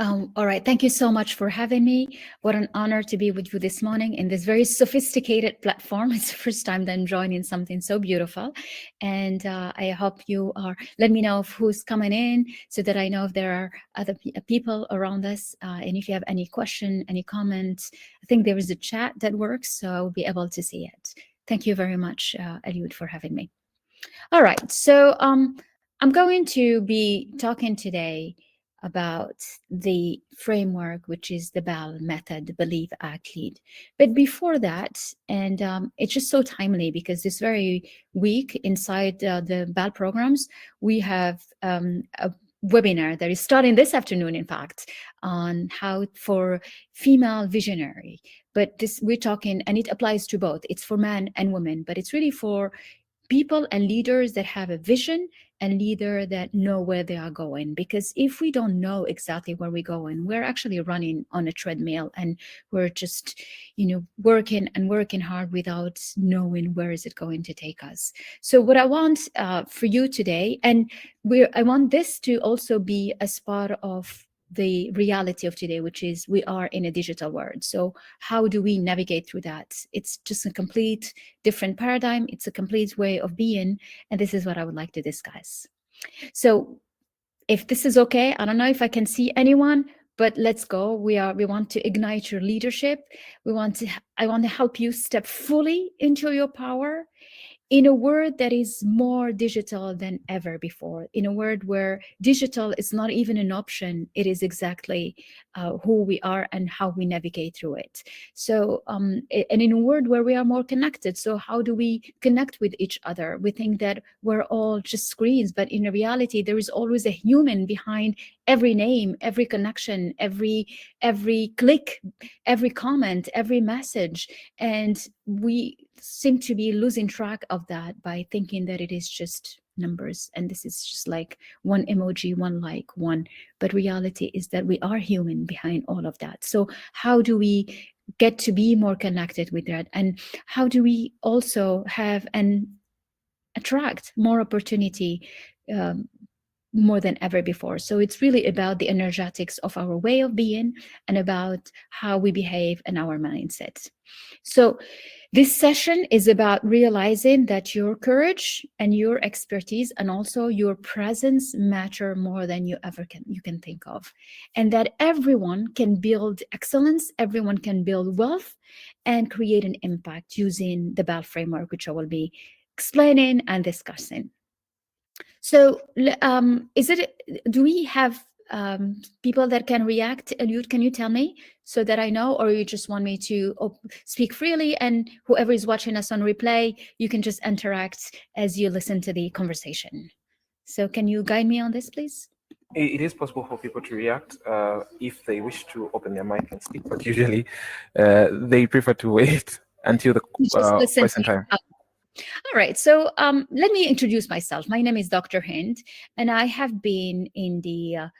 All right. Thank you so much for having me. What an honor to be with you this morning in this very sophisticated platform. It's the first time that I'm joining something so beautiful. And I hope you are, let me know who's coming in so that I know if there are other people around us. And if you have any question, any comment, I think there is a chat that works, so I will be able to see it. Thank you very much, Eliud, for having me. All right. So I'm going to be talking today about the framework, which is the BAL method, Believe, Act, Lead. But before that, and it's just so timely because this very week inside the BAL programs, we have a webinar that is starting this afternoon, in fact, on how for female visionary. But this we're talking, and it applies to both. It's for men and women, but it's really for people and leaders that have a vision and leader that know where they are going. Because if we don't know exactly where we're going, we're actually running on a treadmill and we're just, working and working hard without knowing where is it going to take us. So what I want for you today, and I want this to also be as part of the reality of today, which is we are in a digital world. So how do we navigate through that? It's just a complete different paradigm. It's a complete way of being. And this is what I would like to discuss. So if this is okay, I don't know if I can see anyone, but let's go. We want to ignite your leadership. I want to help you step fully into your power in a world that is more digital than ever before, in a world where digital is not even an option, it is exactly who we are and how we navigate through it. So, and in a world where we are more connected, so how do we connect with each other? We think that we're all just screens, but in reality, there is always a human behind every name, every connection, every click, every comment, every message. And we seem to be losing track of that by thinking that it is just numbers and this is just like one emoji, one like, one. But reality is that we are human behind all of that. So how do we get to be more connected with that? And how do we also have and attract more opportunity more than ever before? So it's really about the energetics of our way of being and about how we behave and our mindset. So this session is about realizing that your courage and your expertise and also your presence matter more than you can think of, and that everyone can build excellence, everyone can build wealth and create an impact using the BAL framework, which I will be explaining and discussing. So do we have people that can react? Eliud, can you tell me so that I know, or you just want me to speak freely and whoever is watching us on replay, you can just interact as you listen to the conversation. So can you guide me on this, please? It is possible for people to react if they wish to open their mic and speak, but usually they prefer to wait until the question time. All right, so let me introduce myself. My name is Dr. Hynd, and I have been in the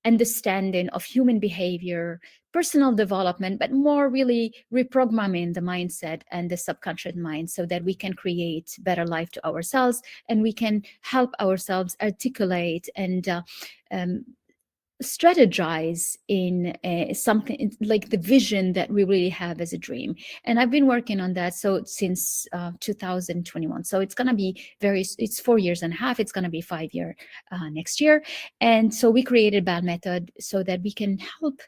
understanding of human behavior, personal development, but more really reprogramming the mindset and the subconscious mind so that we can create better life to ourselves and we can help ourselves articulate and strategize in something like the vision that we really have as a dream. And I've been working on that since 2021. So it's going to be it's 4.5 years. It's going to be 5 year next year. And so we created BAL method so that we can help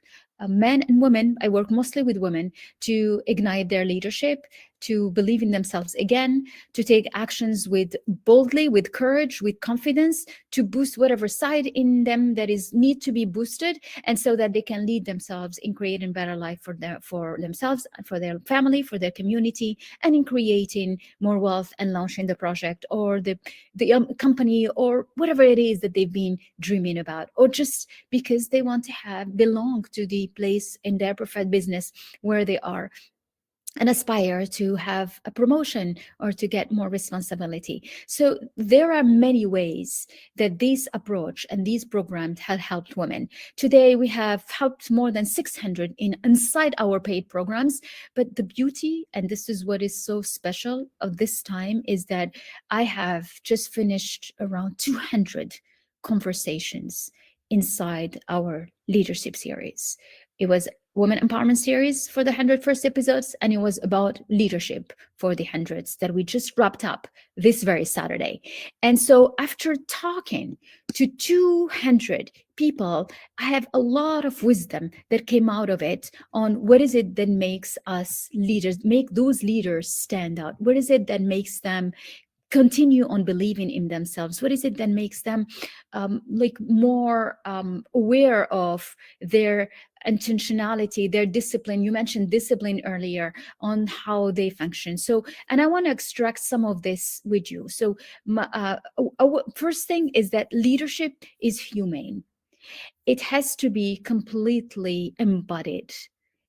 men and women. I work mostly with women to ignite their leadership, to believe in themselves again, to take actions boldly, with courage, with confidence, to boost whatever side in them that is need to be boosted, and so that they can lead themselves in creating better life for themselves, for their family, for their community, and in creating more wealth and launching the project or the company or whatever it is that they've been dreaming about, or just because they want to belong to the place in their preferred business where they are and aspire to have a promotion or to get more responsibility. So there are many ways that this approach and these programs have helped women. Today, we have helped more than 600 inside our paid programs. But the beauty, and this is what is so special of this time, is that I have just finished around 200 conversations inside our leadership series. It was Women Empowerment series for the 100 first episodes, and it was about leadership for the hundreds that we just wrapped up this very Saturday. And so after talking to 200 people, I have a lot of wisdom that came out of it on what is it that makes us leaders, make those leaders stand out? What is it that makes them continue on believing in themselves? What is it that makes them more aware of their intentionality, their discipline? You mentioned discipline earlier, on how they function. So, and I want to extract some of this with you. So first thing is that leadership is humane. It has to be completely embodied,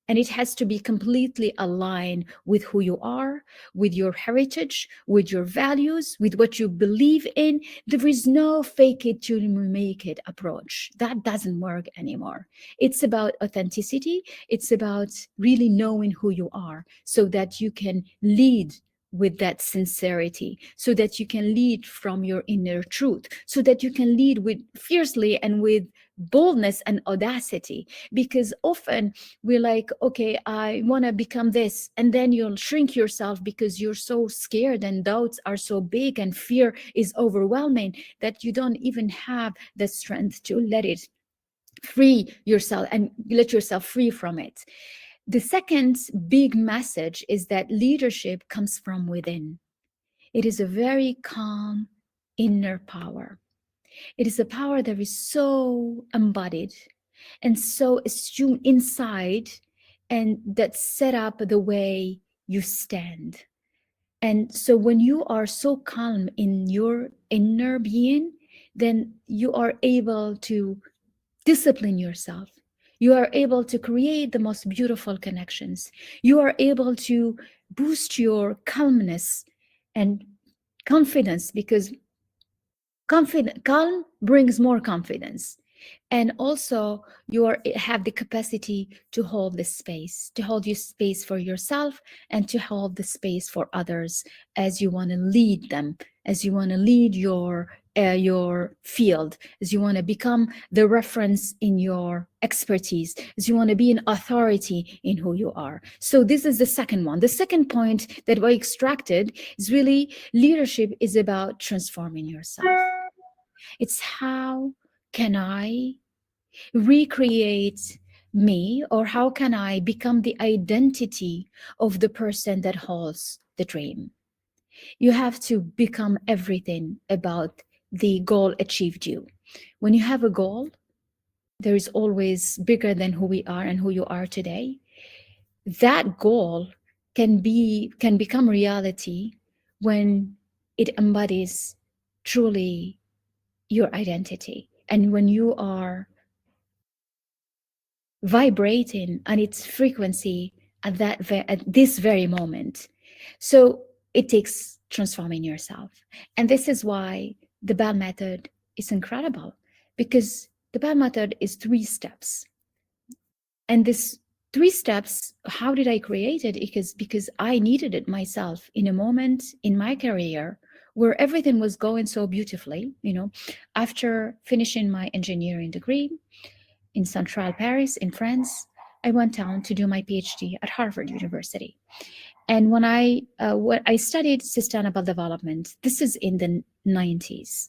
and it has to be completely aligned with who you are, with your heritage, with your values, with what you believe in. There is no fake it till you make it approach. That doesn't work anymore. It's about authenticity. It's about really knowing who you are so that you can lead with that sincerity, so that you can lead from your inner truth, so that you can lead with fiercely and with boldness and audacity. Because often we're like, okay, I want to become this, and then you'll shrink yourself because you're so scared and doubts are so big and fear is overwhelming that you don't even have the strength to let it free yourself and let yourself free from it. The second big message is that leadership comes from within. It is a very calm inner power. It is a power that is so embodied and so assumed inside, and that set up the way you stand. And so when you are so calm in your inner being, then you are able to discipline yourself. You are able to create the most beautiful connections. You are able to boost your calmness and confidence, because calm brings more confidence. And also have the capacity to hold the space, to hold your space for yourself and to hold the space for others as you want to lead them, as you want to lead your field, as you want to become the reference in your expertise, as you want to be an authority in who you are. So this is the second one. The second point that we extracted is really leadership is about transforming yourself. It's how can I recreate me, or how can I become the identity of the person that holds the dream? You have to become everything about the goal achieved you. When you have a goal, there is always bigger than who we are and who you are today. That goal can become reality when it embodies truly your identity, and when you are vibrating on its frequency at this very moment. So it takes transforming yourself. And this is why the BAL method is incredible, because the BAL method is 3 steps. And this 3 steps, how did I create it? Because I needed it myself in a moment in my career where everything was going so beautifully. After finishing my engineering degree in Central Paris in France, I went down to do my PhD at Harvard University. And when I studied sustainable development, this is in the 90s.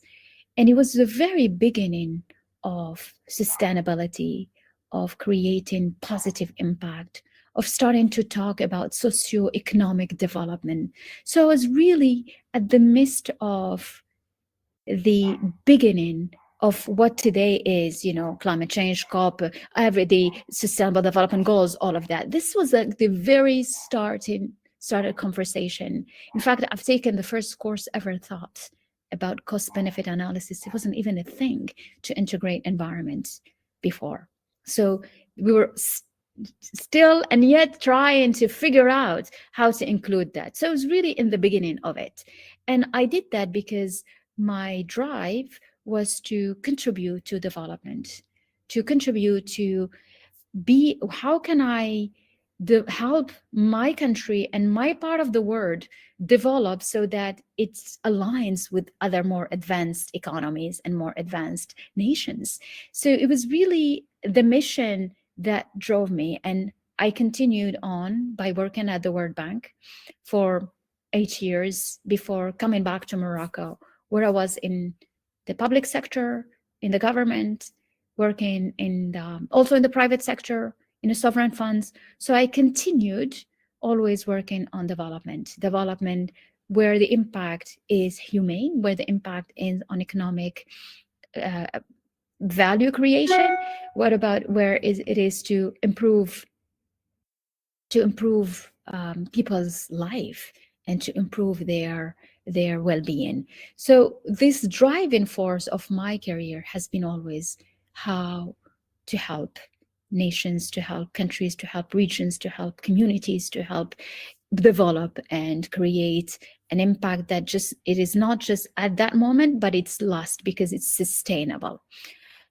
And it was the very beginning of sustainability, of creating positive impact, of starting to talk about socioeconomic development. So I was really at the midst of the beginning of what today is, climate change, COP, the sustainable development goals, all of that. This was like the very started conversation. In fact, I've taken the first course ever taught about cost-benefit analysis. It wasn't even a thing to integrate environment before. So we were still and yet trying to figure out how to include that. So it was really in the beginning of it. And I did that because my drive was to contribute to development, to contribute to how can I help my country and my part of the world develop so that it aligns with other more advanced economies and more advanced nations. So it was really the mission that drove me. And I continued on by working at the World Bank for 8 years before coming back to Morocco, where I was in the public sector, in the government, working in also in the private sector, in the sovereign funds. So I continued always working on development where the impact is humane, where the impact is on economic value creation. What about where it is to improve people's life and to improve their well-being. So this driving force of my career has been always how to help nations, to help countries, to help regions, to help communities, to help develop and create an impact that just, it is not just at that moment, but it's last because it's sustainable.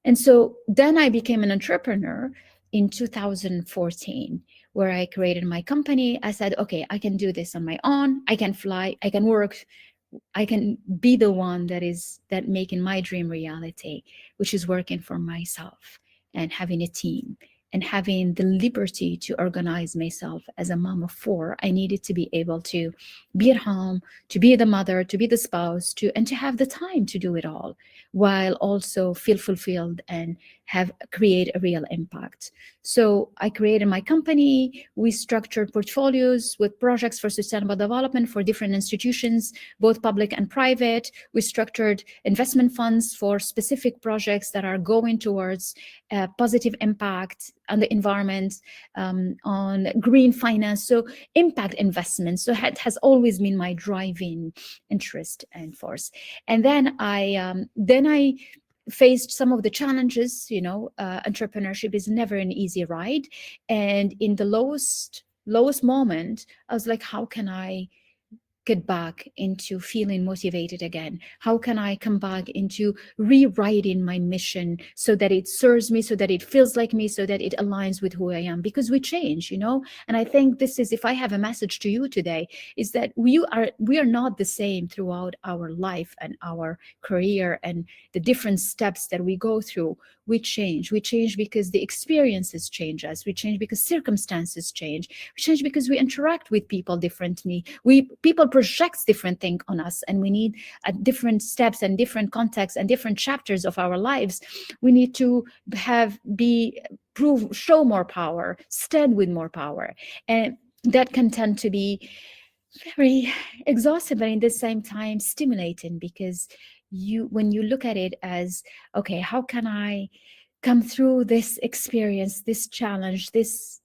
And so then I became an entrepreneur in 2014, where I created my company. I said, okay, I can do this on my own. I can fly, I can work, I can be the one that making my dream reality, which is working for myself and having a team and having the liberty to organize myself. As a mom of four, I needed to be able to be at home, to be the mother, to be the spouse, and to have the time to do it all, while also feel fulfilled and create a real impact. So I created my company. We structured portfolios with projects for sustainable development for different institutions, both public and private. We structured investment funds for specific projects that are going towards positive impact on the environment, on green finance, so impact investments. So that has always been my driving interest and force. And then I faced some of the challenges. Entrepreneurship is never an easy ride. And in the lowest moment, I was like, how can I get back into feeling motivated again? How can I come back into rewriting my mission so that it serves me, so that it feels like me, so that it aligns with who I am? Because we change, and I think this is, if I have a message to you today, is that we are not the same throughout our life and our career and the different steps that we go through. We change because the experiences change us. We change because circumstances change. We change because we interact with people differently. People project different things on us, and we need at different steps and different contexts and different chapters of our lives. We need to show more power, stand with more power, and that can tend to be very exhausting, but at the same time stimulating, because when you look at it as, okay, how can I come through this experience, this challenge, this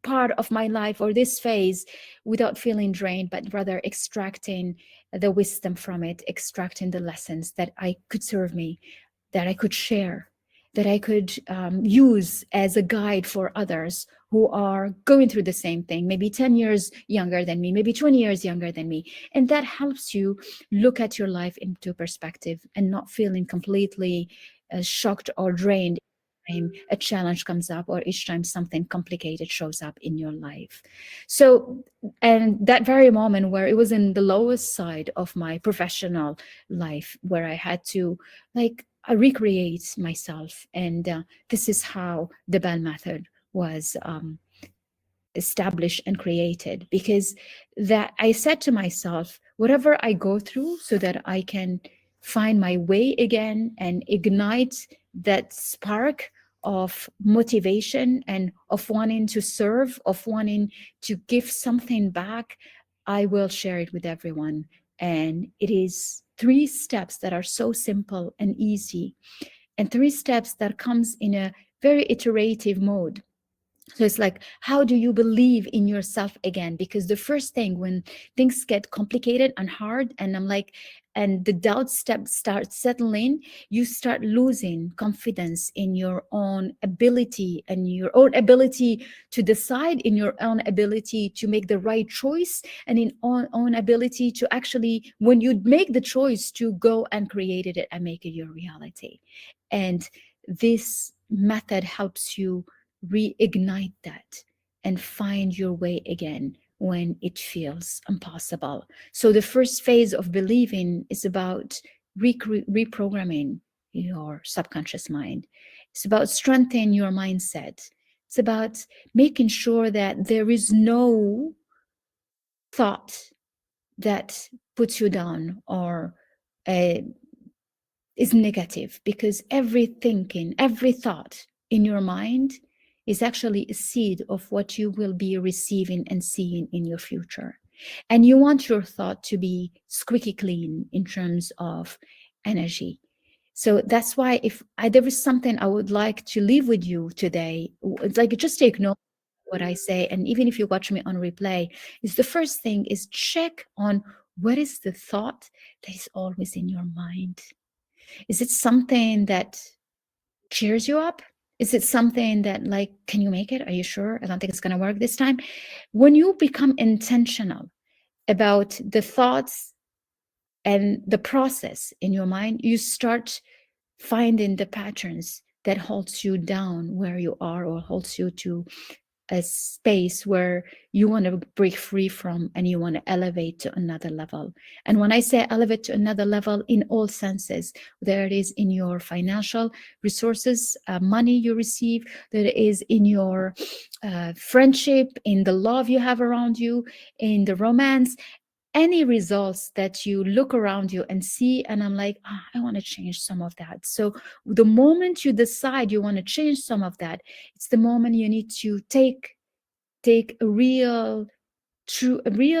part of my life or this phase without feeling drained, but rather extracting the wisdom from it, extracting the lessons that I could serve me, that I could share, that I could use as a guide for others who are going through the same thing, maybe 10 years younger than me, maybe 20 years younger than me. And that helps you look at your life into perspective and not feeling completely shocked or drained each time a challenge comes up or each time something complicated shows up in your life. So, and that very moment where it was in the lowest side of my professional life, where I had to I recreate myself. And this is how the Bell method was established and created, because that I said to myself, whatever I go through, so that I can find my way again and ignite that spark of motivation and of wanting to serve, of wanting to give something back, I will share it with everyone. And it is 3 steps that are so simple and easy, and 3 steps that comes in a very iterative mode. So it's like, how do you believe in yourself again? Because the first thing when things get complicated and hard, and the doubt starts settling, you start losing confidence in your own ability and your own ability to decide, in your own ability to make the right choice, and in own ability to actually, when you make the choice, to go and create it and make it your reality. And this method helps you reignite that. and find your way again when it feels impossible. So the first phase of believing is about reprogramming your subconscious mind. It's about strengthening your mindset. It's about making sure that there is no thought that puts you down or is negative, because every thinking, every thought in your mind is actually a seed of what you will be receiving and seeing in your future. And you want your thought to be squeaky clean in terms of energy. So that's why if there is something I would like to leave with you today, it's like just take note what I say. And even if you watch me on replay, is the first thing is check on what is the thought that is always in your mind. Is it something that cheers you up? Is it something that, like, can you make it? Are you sure? I don't think it's going to work this time. When you become intentional about the thoughts and the process in your mind, you start finding the patterns that holds you down where you are, or holds you to a space where you want to break free from, and you want to elevate to another level. And when I say elevate to another level, in all senses, there it is in your financial resources, money you receive, there it is in your friendship, in the love you have around you, in the romance, any results that you look around you and see, and I'm like, I want to change some of that. So the moment you decide you want to change some of that, it's the moment you need to take a real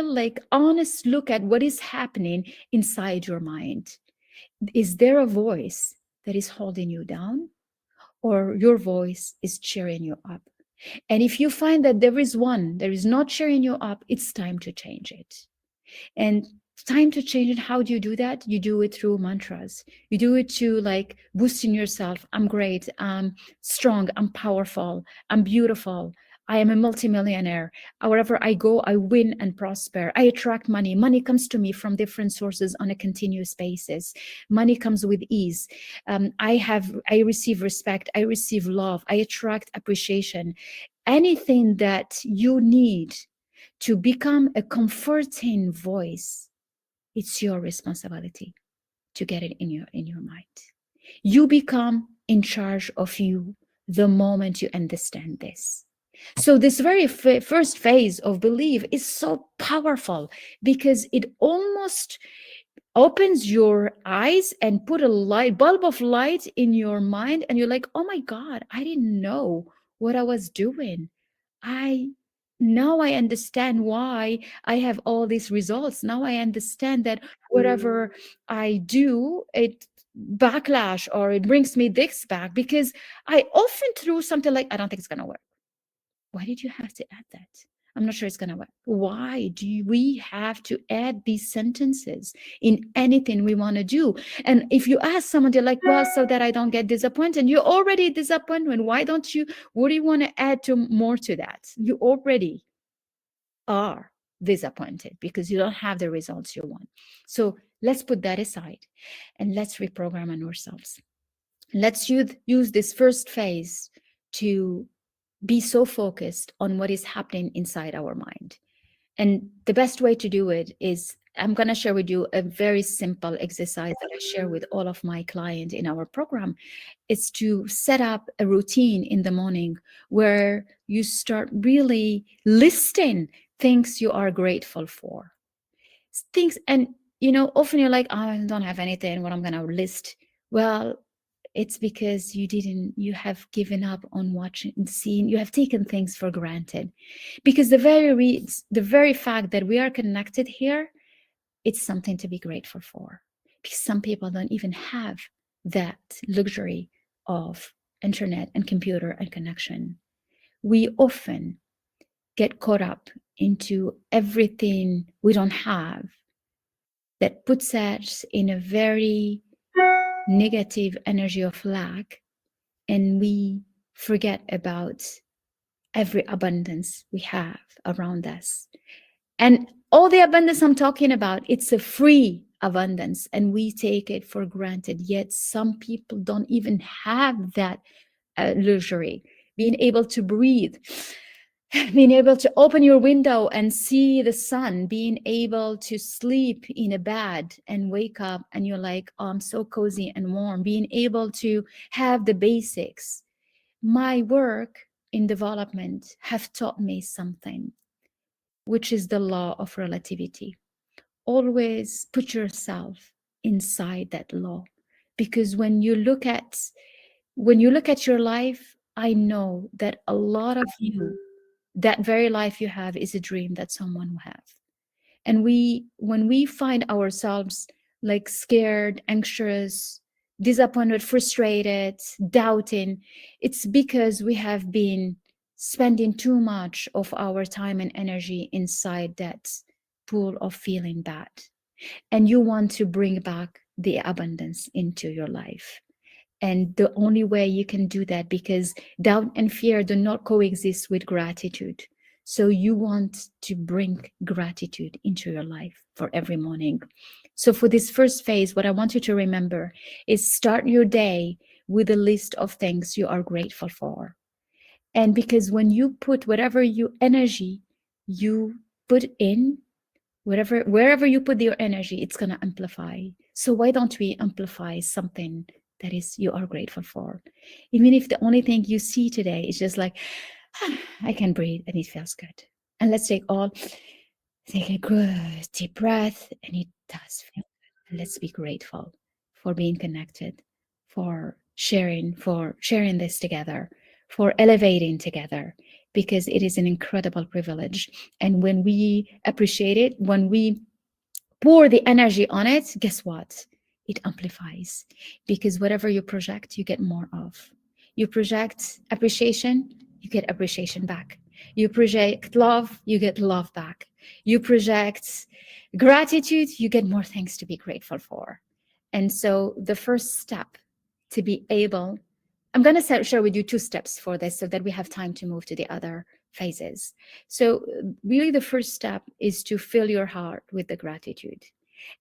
like honest look at what is happening inside your mind. Is there a voice that is holding you down, or your voice is cheering you up? And if you find that there is one that is not cheering you up, it's time to change it. And time to change it. How do you do that? You do it through mantras. You do it to like boosting yourself. I'm great. I'm strong. I'm powerful. I'm beautiful. I am a multimillionaire. Wherever I go, I win and prosper. I attract money. Money comes to me from different sources on a continuous basis. Money comes with ease. I receive respect. I receive love. I attract appreciation. Anything that you need to become a comforting voice, it's your responsibility to get it in your mind. You become in charge of you the moment you understand this. So this very first phase of belief is so powerful, because it almost opens your eyes and put a bulb of light in your mind, and you're like, oh my God, I didn't know what I was doing. Now I understand why I have all these results. Now I understand that whatever I do, it backlash, or it brings me this back, because I often threw something like, I don't think it's going to work. Why did you have to add that? I'm not sure it's going to work. Why do we have to add these sentences in anything we want to do? And if you ask someone, they're like, well, so that I don't get disappointed. You're already disappointed. Why don't you, what do you want to add more to that? You already are disappointed because you don't have the results you want. So let's put that aside and let's reprogram on ourselves. Let's use this first phase to be so focused on what is happening inside our mind. And the best way to do it is, I'm going to share with you a very simple exercise that I share with all of my clients in our program. It's to set up a routine in the morning where you start really listing things you are grateful for. Things, and often you're like, I don't have anything, what I'm going to list. Well, it's because you have given up on watching and seeing, you have taken things for granted. Because the very fact that we are connected here, it's something to be grateful for. Because some people don't even have that luxury of internet and computer and connection. We often get caught up into everything we don't have that puts us in a very negative energy of lack, and we forget about every abundance we have around us. And all the abundance I'm talking about, it's a free abundance, and we take it for granted. Yet some people don't even have that luxury, being able to breathe, being able to open your window and see the sun, being able to sleep in a bed and wake up and you're like, oh, I'm so cozy and warm, being able to have the basics. My work in development have taught me something, which is the law of relativity. Always put yourself inside that law, because when you look at your life, I know that a lot of you, that very life you have is a dream that someone will have. And when we find ourselves like scared, anxious, disappointed, frustrated, doubting, it's because we have been spending too much of our time and energy inside that pool of feeling bad. And you want to bring back the abundance into your life. And the only way you can do that, because doubt and fear do not coexist with gratitude. So you want to bring gratitude into your life for every morning. So for this first phase, what I want you to remember is start your day with a list of things you are grateful for. And because when you put whatever you energy you put in, wherever you put your energy, it's going to amplify. So why don't we amplify something that is you are grateful for? Even if the only thing you see today is just like, I can breathe and it feels good. And let's take a good deep breath, and it does feel good. And let's be grateful for being connected, for sharing this together, for elevating together, because it is an incredible privilege. And when we appreciate it, when we pour the energy on it, guess what? It amplifies, because whatever you project, you get more of. You project appreciation, you get appreciation back. You project love, you get love back. You project gratitude, you get more things to be grateful for. And so the first step to be able, I'm going to share with you 2 steps for this so that we have time to move to the other phases. So really the first step is to fill your heart with the gratitude.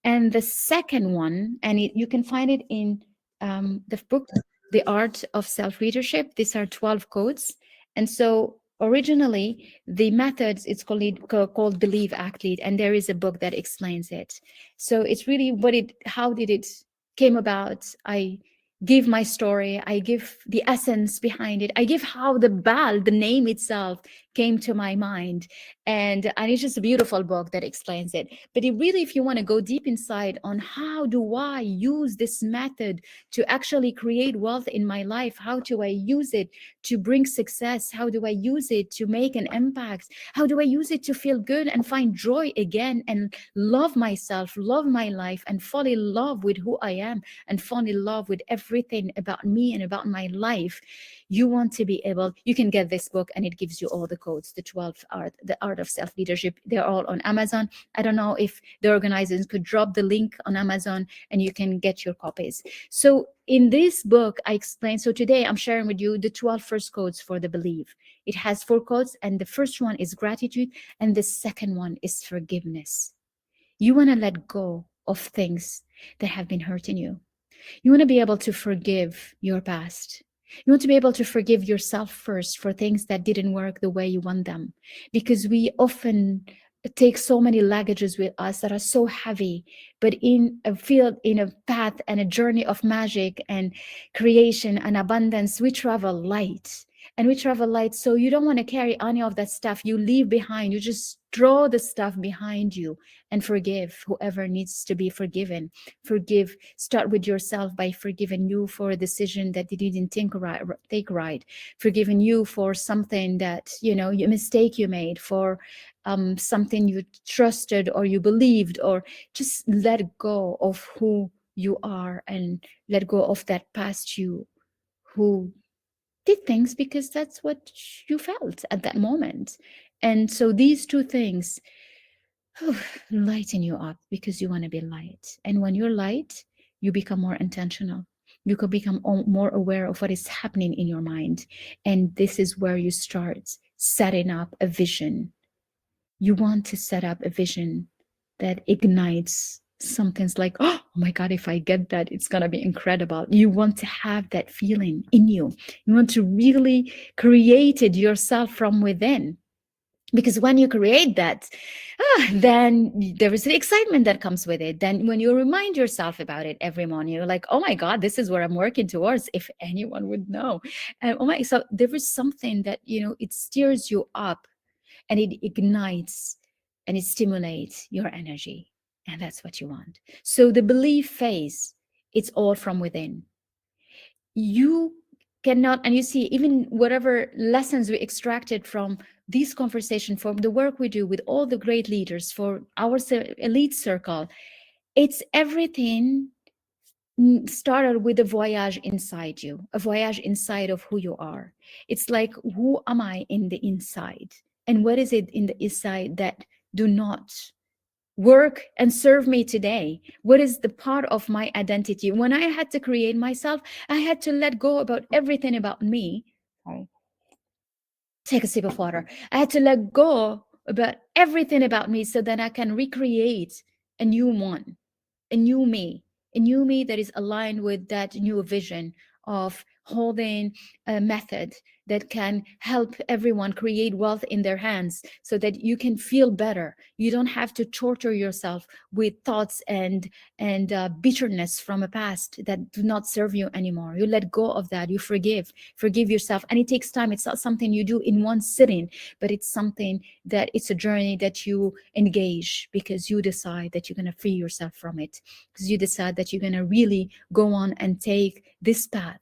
And the second one, and you can find it in the book, The Art of Self-Leadership. These are 12 codes. And so originally the methods, it's called Believe, Act, Lead. And there is a book that explains it. So it's really how did it came about. I give my story, I give the essence behind it, I give how the name itself came to my mind, and it's just a beautiful book that explains it. But it really, if you want to go deep inside on how do I use this method to actually create wealth in my life, how do I use it to bring success, how do I use it to make an impact, how do I use it to feel good and find joy again and love myself, love my life, and fall in love with who I am, and fall in love with everything about me and about my life, you want to be able, you can get this book and it gives you all the codes, the art of self-leadership. They're all on Amazon. I don't know if the organizers could drop the link on Amazon and you can get your copies. So in this book, I explain, so today I'm sharing with you the 12 first codes for the Believe. It has 4 codes, and the first one is gratitude, and the second one is forgiveness. You want to let go of things that have been hurting you. You want to be able to forgive your past. You want to be able to forgive yourself first for things that didn't work the way you want them, because we often take so many luggages with us that are so heavy, but in a field, in a path and a journey of magic and creation and abundance, we travel light. And we travel light, so you don't want to carry any of that stuff. You leave behind, you just throw the stuff behind you and forgive whoever needs to be forgiven. Forgive, start with yourself by forgiving you for a decision that you didn't take right. Forgiving you for something that, a mistake you made, for something you trusted or you believed, or just let go of who you are and let go of that past you who did things because that's what you felt at that moment. And so these 2 things lighten you up, because you want to be light. And when you're light, you become more intentional. You could become more aware of what is happening in your mind. And this is where you start setting up a vision. You want to set up a vision that ignites something's like, oh my God, if I get that, it's going to be incredible. You want to have that feeling in you. You want to really create it yourself from within. Because when you create that, then there is the excitement that comes with it. Then when you remind yourself about it every morning, you're like, oh my God, this is what I'm working towards, if anyone would know. And oh my, so there is something that, it steers you up, and it ignites and it stimulates your energy. And that's what you want. So the belief phase, it's all from within. You cannot, and you see, even whatever lessons we extracted from this conversation, from the work we do with all the great leaders for our elite circle, it's everything started with a voyage inside you, a voyage inside of who you are. It's like, who am I in the inside? And what is it in the inside that do not work and serve me today? What is the part of my identity? When I had to create myself, I had to let go about everything about me. Sorry. Take a sip of water. I had to let go about everything about me so that I can recreate a new one, a new me, a new me that is aligned with that new vision of holding a method that can help everyone create wealth in their hands, so that you can feel better. You don't have to torture yourself with thoughts and bitterness from a past that do not serve you anymore. You let go of that. You forgive yourself, and it takes time. It's not something you do in one sitting, but it's something that it's a journey that you engage, because you decide that you're going to free yourself from it, because you decide that you're going to really go on and take this path,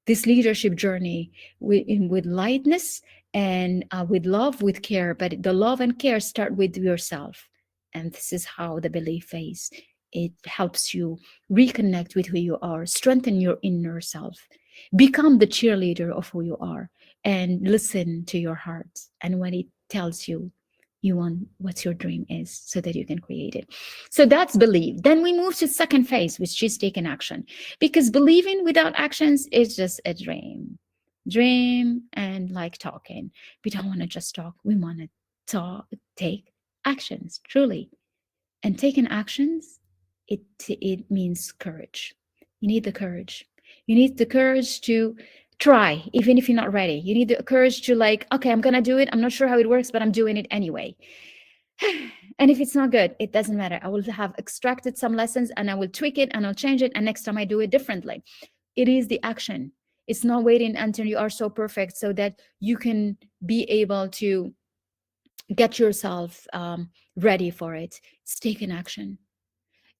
this leadership journey with lightness and with love, with care. But the love and care start with yourself. And this is how the belief phase, it helps you reconnect with who you are, strengthen your inner self, become the cheerleader of who you are, and listen to your heart. And when it tells you want what your dream is, so that you can create it. So that's believe. Then we move to second phase, which is taking action, because believing without actions is just a dream and like talking. We don't want to just talk, we want to take actions truly. And taking actions, it means courage. You need the courage. You need the courage to try, even if you're not ready. You need the courage to, like, okay, I'm gonna do it. I'm not sure how it works, but I'm doing it anyway. And if it's not good, it doesn't matter. I will have extracted some lessons, and I will tweak it, and I'll change it, and next time I do it differently. It is the action. It's not waiting until you are so perfect so that you can be able to get yourself ready for it. It's taking action.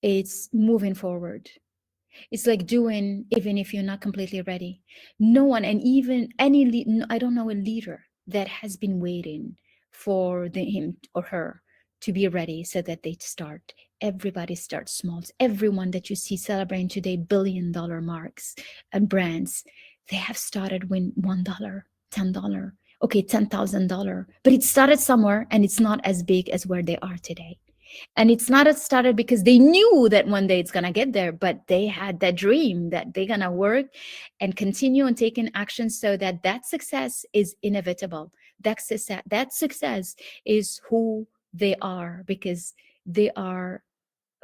It's moving forward. It's like doing, even if you're not completely ready. No one, and even I don't know a leader that has been waiting for him or her to be ready so that they start. Everybody starts small. Everyone that you see celebrating today $1 billion marks and brands, they have started with $1, $10, okay, $10,000, but it started somewhere, and it's not as big as where they are today. And it's not started because they knew that one day it's going to get there, but they had that dream that they're going to work and continue on taking action, so that that success is inevitable. That success is who they are, because they are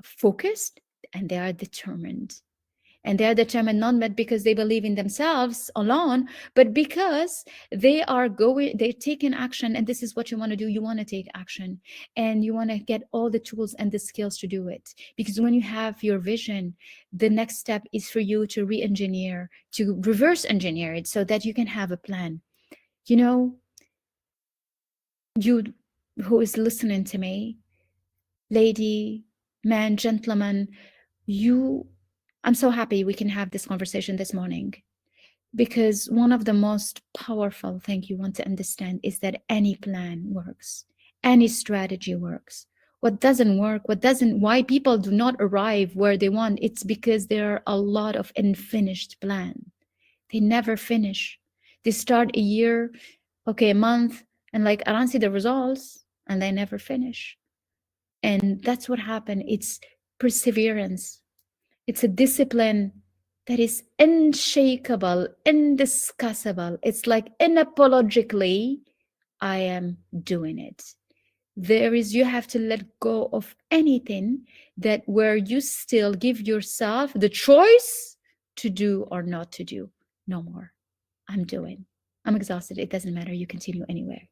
focused and they are determined. And they are determined not because they believe in themselves alone, but because they're taking action. And this is what you want to do. You want to take action, and you want to get all the tools and the skills to do it. Because when you have your vision, the next step is for you to re-engineer, to reverse engineer it, so that you can have a plan. You who is listening to me, lady, man, gentleman, I'm so happy we can have this conversation this morning, because one of the most powerful things you want to understand is that any plan works, any strategy works. What doesn't work, why people do not arrive where they want, it's because there are a lot of unfinished plans. They never finish. They start a year, okay, a month, and like, I don't see the results, and they never finish. And that's what happened. It's perseverance. It's a discipline that is unshakable, indiscussable. It's like, unapologetically, I am doing it. You have to let go of anything that where you still give yourself the choice to do or not to do. No more. I'm doing. I'm exhausted. It doesn't matter. You continue anywhere.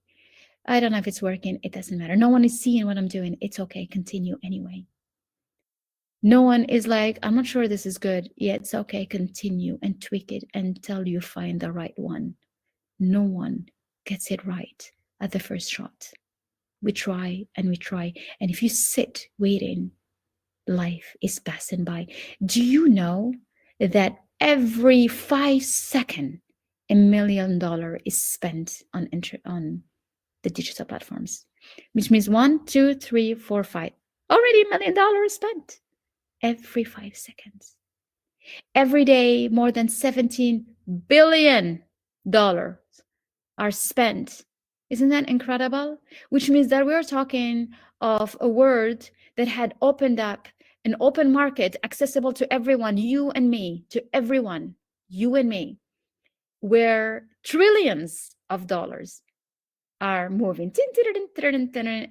I don't know if it's working. It doesn't matter. No one is seeing what I'm doing. It's okay. Continue anyway. No one is like, I'm not sure this is good. Yeah, it's okay. Continue and tweak it until you find the right one. No one gets it right at the first shot. We try and we try. And if you sit waiting, life is passing by. Do you know that every 5 seconds, $1 million is spent on the digital platforms, which means 1, 2, 3, 4, 5. Already $1 million spent every 5 seconds. Every day, more than $17 billion are spent. Isn't that incredible? Which means that we're talking of a world that had opened up an open market accessible to everyone, you and me, to everyone, you and me, where trillions of dollars are moving.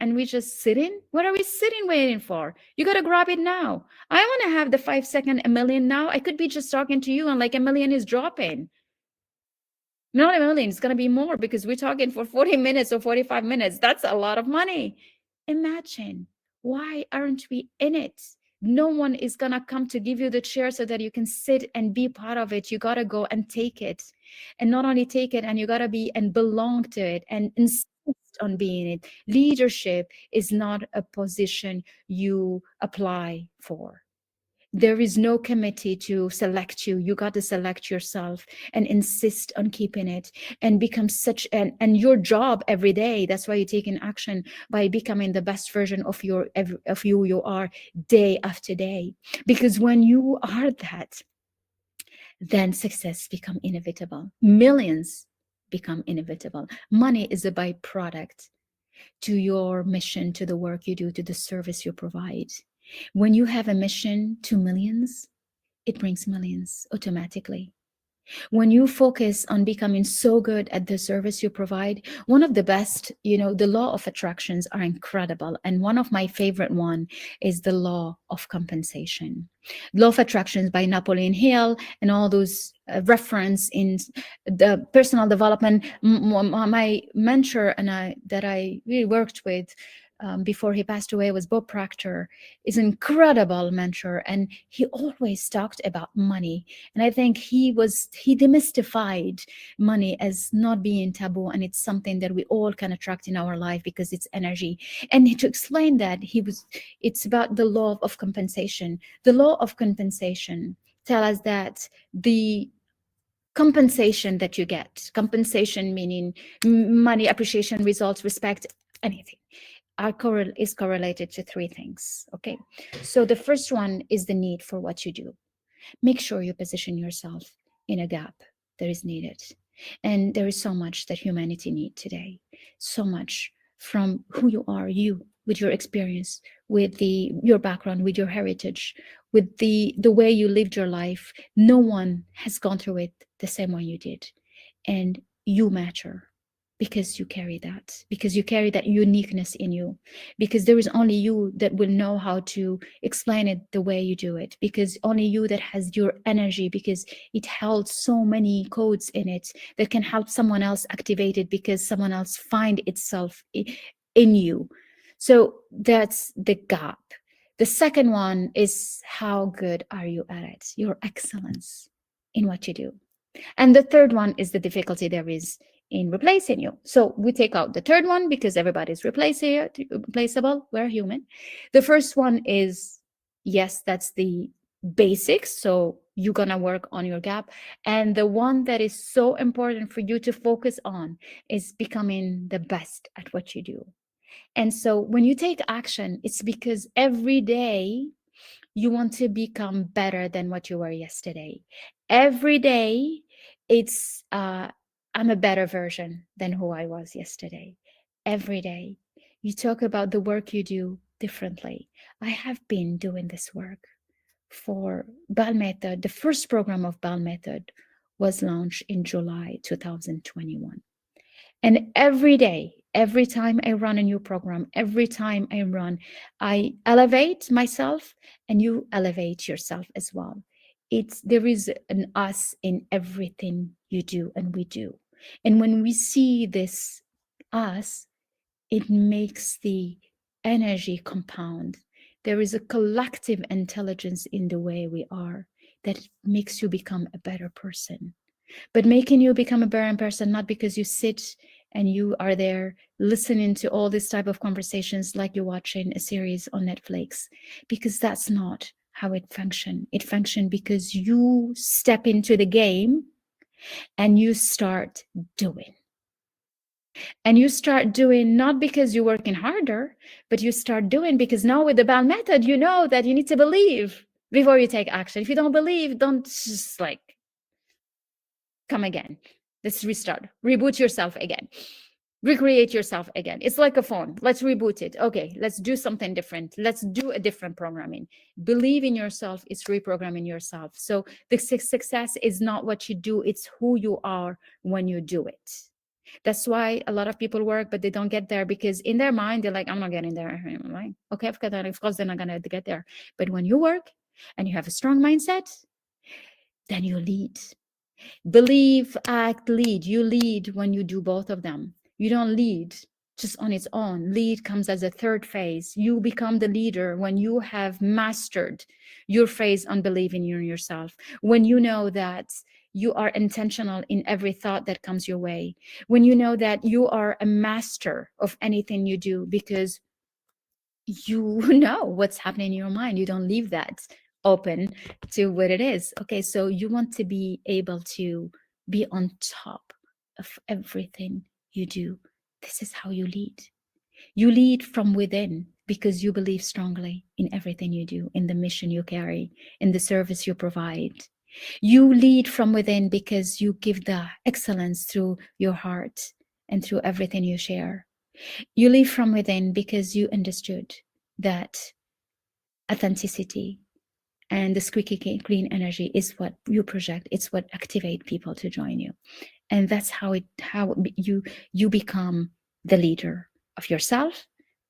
And we just sitting. What are we sitting waiting for? You got to grab it now. I want to have the 5 second, $1 million now. I could be just talking to you and like $1 million is dropping. Not $1 million, it's going to be more because we're talking for 40 minutes or 45 minutes. That's a lot of money. Imagine, why aren't we in it? No one is going to come to give you the chair so that you can sit and be part of it. You got to go and take it. And not only take it, and you got to be and belong to it and insist on being it. Leadership is not a position you apply for. There is no committee to select you. You got to select yourself and insist on keeping it and become such and your job every day. That's why you're taking action by becoming the best version of who you are day after day. Because when you are that, then success become inevitable. Millions become inevitable. Money is a byproduct to your mission, to the work you do, to the service you provide. When you have a mission to millions, it brings millions automatically. When you focus on becoming so good at the service you provide, one of the best, the law of attractions are incredible. And one of my favorite one is the law of compensation. Law of attractions by Napoleon Hill and all those reference in the personal development. My mentor and that I really worked with before he passed away was Bob Proctor, is an incredible mentor, and he always talked about money. And I think he demystified money as not being taboo, and it's something that we all can attract in our life because it's energy. And to explain that, it's about the law of compensation. The law of compensation tell us that the compensation that you get, compensation meaning money, appreciation, results, respect, anything, is correlated to 3 things. Okay, so the first one is the need for what you do. Make sure you position yourself in a gap that is needed. And there is so much that humanity needs today, so much from who you are, you, with your experience, with your background, with your heritage, with the way you lived your life. No one has gone through it the same way you did. And you matter because you carry that uniqueness in you, because there is only you that will know how to explain it the way you do it, because only you that has your energy, because it held so many codes in it that can help someone else activate it, because someone else find itself in you. So that's the gap. The second one is, how good are you at it? Your excellence in what you do. And the third one is the difficulty there is in replacing you. So we take out the third one because everybody's replaceable. We're human. The first one is, yes, that's the basics. So you're going to work on your gap. And the one that is so important for you to focus on is becoming the best at what you do. And so when you take action, it's because every day you want to become better than what you were yesterday. Every day, it's I'm a better version than who I was yesterday. Every day, you talk about the work you do differently. I have been doing this work for Bal Method. The first program of Bal Method was launched in July 2021. And every day, every time I run a new program, every time I elevate myself, and you elevate yourself as well. There is an us in everything you do and we do. And when we see this us, it makes the energy compound. There is a collective intelligence in the way we are that makes you become a better person. But making you become a better person, not because you sit and you are there listening to all this type of conversations like you're watching a series on Netflix, because that's not how it functions. It functions because you step into the game and you start doing. And you start doing not because you're working harder, but you start doing because now with the BAL method, you know that you need to believe before you take action. If you don't believe, don't just like come again. Let's restart, reboot yourself again, recreate yourself again. It's like a phone. Let's reboot it. Okay, let's do something different. Let's do a different programming. Believe in yourself is reprogramming yourself. So the success is not what you do, it's who you are when you do it. That's why a lot of people work, but they don't get there because in their mind, they're like, I'm not getting there. Right? Okay, of course, they're not going to get there. But when you work and you have a strong mindset, then you lead. Believe, act, lead. You lead when you do both of them. You don't lead just on its own. Lead comes as a third phase. You become the leader when you have mastered your phase on believing in yourself. When you know that you are intentional in every thought that comes your way. When you know that you are a master of anything you do because you know what's happening in your mind. You don't leave that open to what it is. Okay, so you want to be able to be on top of everything you do. This is how you lead. You lead from within because you believe strongly in everything you do, in the mission you carry, in the service you provide. You lead from within because you give the excellence through your heart and through everything you share. You lead from within because you understood that authenticity and the squeaky clean energy is what you project. It's what activates people to join you. And that's how you become the leader of yourself,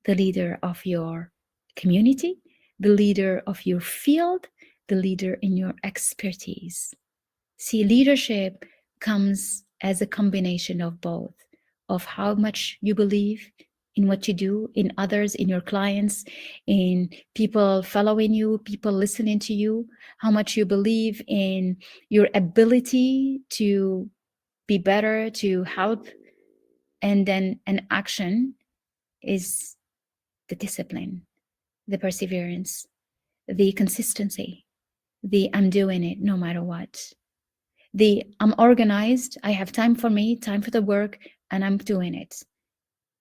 the leader of your community, the leader of your field, the leader in your expertise. See, leadership comes as a combination of both, of how much you believe in what you do, in others, in your clients, in people following you, people listening to you, how much you believe in your ability to be better, to help. And then an action is the discipline, the perseverance, the consistency, the I'm doing it no matter what. I'm organized, I have time for me, time for the work, and I'm doing it.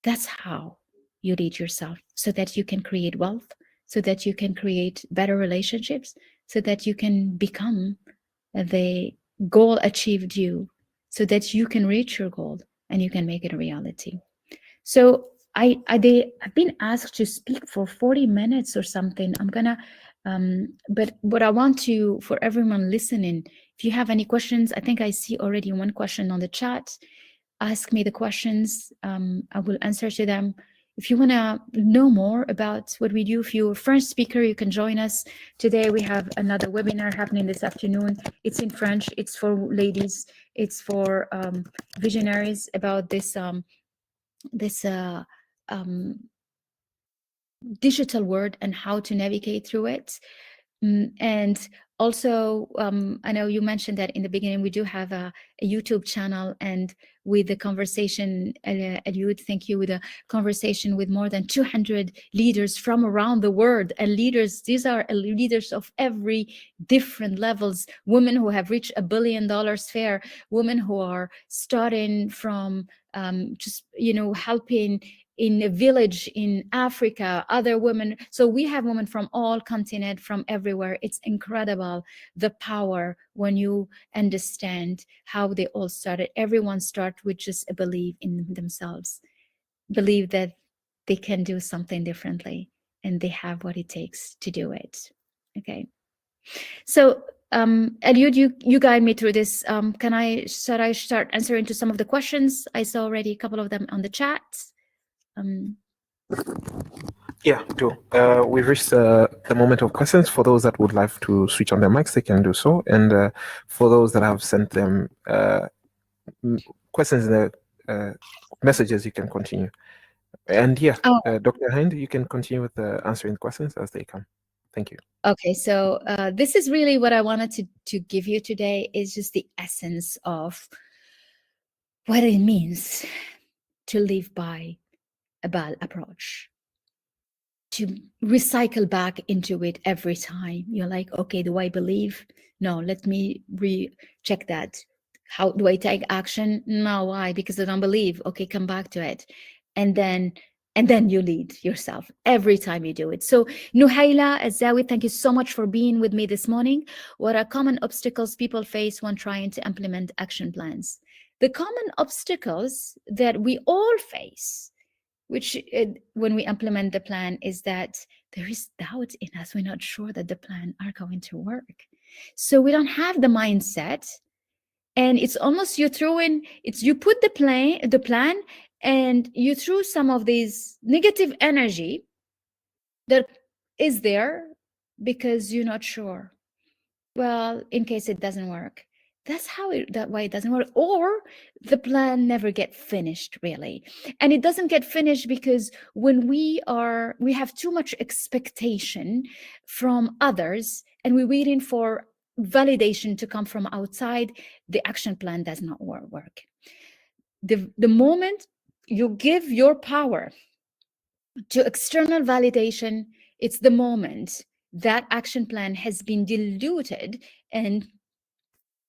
That's how you lead yourself, so that you can create wealth, so that you can create better relationships, so that you can become the goal achieved you, so that you can reach your goal and you can make it a reality. So I've been asked to speak for 40 minutes or something. I'm gonna, but what I want to, for everyone listening, if you have any questions, I think I see already one question on the chat. Ask me the questions. I will answer to them. If you want to know more about what we do, if you're a French speaker, you can join us. Today we have another webinar happening this afternoon. It's in French. It's for ladies. It's for visionaries about this digital world and how to navigate through it. And also, I know you mentioned that in the beginning, we do have a YouTube channel, and with the conversation, Eliud, thank you, with a conversation with more than 200 leaders from around the world, and leaders, these are leaders of every different levels, women who have reached $1 billion sphere, women who are starting from just, helping in a village in Africa, other women. So we have women from all continents, from everywhere. It's incredible, the power when you understand how they all started. Everyone starts with just a belief in themselves, believe that they can do something differently, and they have what it takes to do it. Okay. So Eliud, you guide me through this. Should I start answering to some of the questions? I saw already a couple of them on the chat. Yeah, do. We've reached the moment of questions. For those that would like to switch on their mics, they can do so. And for those that have sent them questions in the messages, you can continue. And yeah, Dr. Hynd, you can continue with answering questions as they come. Thank you. Okay, so this is really what I wanted to give you today, is just the essence of what it means to live by a bad approach, to recycle back into it every time. You're like, okay, do I believe? No, let me recheck that. How do I take action? No, why? Because I don't believe. Okay, come back to it. And then you lead yourself every time you do it. So Nuhaila Azawi, thank you so much for being with me this morning. What are common obstacles people face when trying to implement action plans? The common obstacles that we all face, which when we implement the plan, is that there is doubt in us. We're not sure that the plan are going to work. So we don't have the mindset. And it's almost you put the plan and you throw some of these negative energy that is there because you're not sure. Well, in case it doesn't work. That's why it doesn't work. Or the plan never get finished, really. And it doesn't get finished because when we have too much expectation from others and we're waiting for validation to come from outside, the action plan does not work. The moment you give your power to external validation, it's the moment that action plan has been diluted and